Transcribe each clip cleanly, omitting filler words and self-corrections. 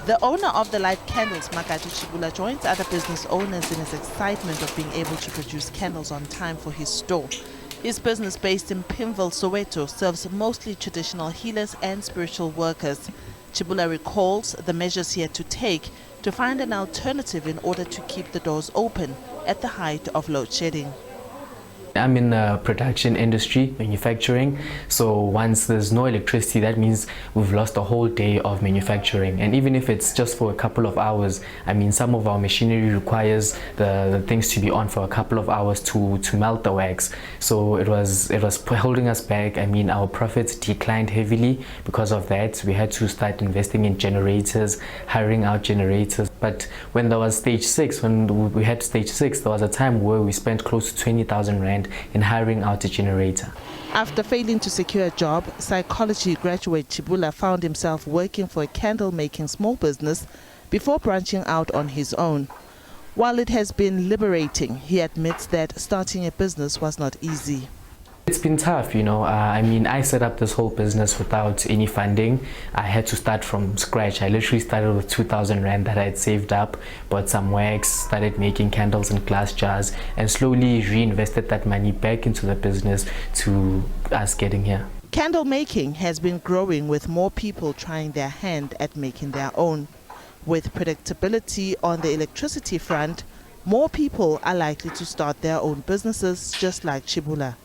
The owner of the light candles, Makatu Tshivhula, joins other business owners in his excitement of being able to produce candles on time for his store. His business, based in Pimville, Soweto, serves mostly traditional healers and spiritual workers. Tshivhula recalls the measures he had to take to find an alternative in order to keep the doors open at the height of load shedding. I'm in the production industry, manufacturing, so once there's no electricity, that means we've lost a whole day of manufacturing. And even if it's just for a couple of hours, I mean, some of our machinery requires the things to be on for a couple of hours to melt the wax. So it was holding us back. I mean, our profits declined heavily because of that. We had to start investing in generators, hiring out generators. But when there was stage 6, when we had stage 6, there was a time where we spent close to 20,000 rand in hiring out a generator. After failing to secure a job, psychology graduate Tshivhula found himself working for a candle-making small business before branching out on his own. While it has been liberating, he admits that starting a business was not easy. It's been tough, you know. I mean, I set up this whole business without any funding. I had to start from scratch. I literally started with 2,000 rand that I had saved up, bought some wax, started making candles in glass jars, and slowly reinvested that money back into the business to us getting here. Candle making has been growing, with more people trying their hand at making their own. With predictability on the electricity front, more people are likely to start their own businesses just like Tshivhula.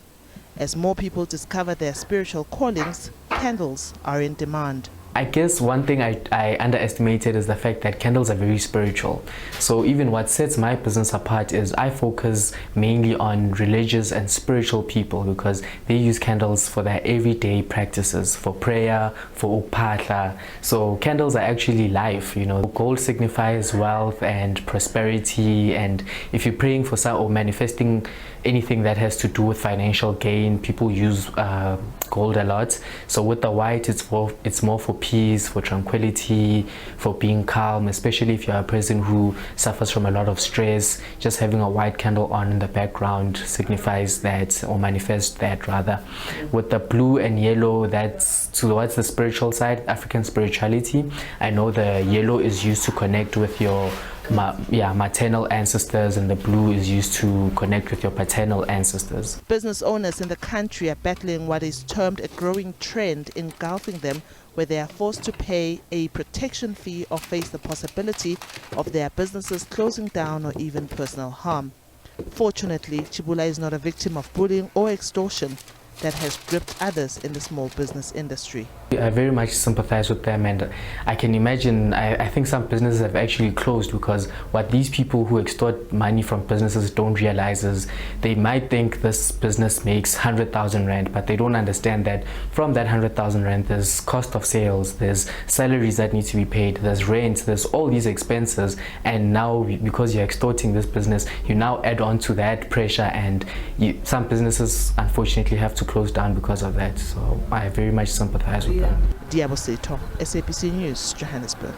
As more people discover their spiritual callings, candles are in demand. I guess one thing I underestimated is the fact that candles are very spiritual. So even what sets my business apart is I focus mainly on religious and spiritual people, because they use candles for their everyday practices, for prayer, for upahla. So candles are actually life, you know. Gold signifies wealth and prosperity, and if you're praying for some or manifesting anything that has to do with financial gain, people use gold a lot. So with the white, it's more for peace, for tranquility, for being calm, especially if you're a person who suffers from a lot of stress. Just having a white candle on in the background signifies that, or manifests that rather. With the blue and yellow, that's towards the spiritual side, African spirituality. I know the yellow is used to connect with your maternal ancestors, and the blue is used to connect with your paternal ancestors. Business owners in the country are battling what is termed a growing trend engulfing them, where they are forced to pay a protection fee or face the possibility of their businesses closing down or even personal harm. Fortunately, Tshivhula is not a victim of bullying or extortion that has gripped others in the small business industry. I very much sympathize with them, and I can imagine, I think some businesses have actually closed, because what these people who extort money from businesses don't realize is they might think this business makes 100,000 rand, but they don't understand that from that 100,000 rand there's cost of sales, there's salaries that need to be paid, there's rent, there's all these expenses, and now because you're extorting this business, you now add on to that pressure, and some businesses unfortunately have to close down because of that. So I very much sympathize with them. Diabo Seto, SABC News, Johannesburg.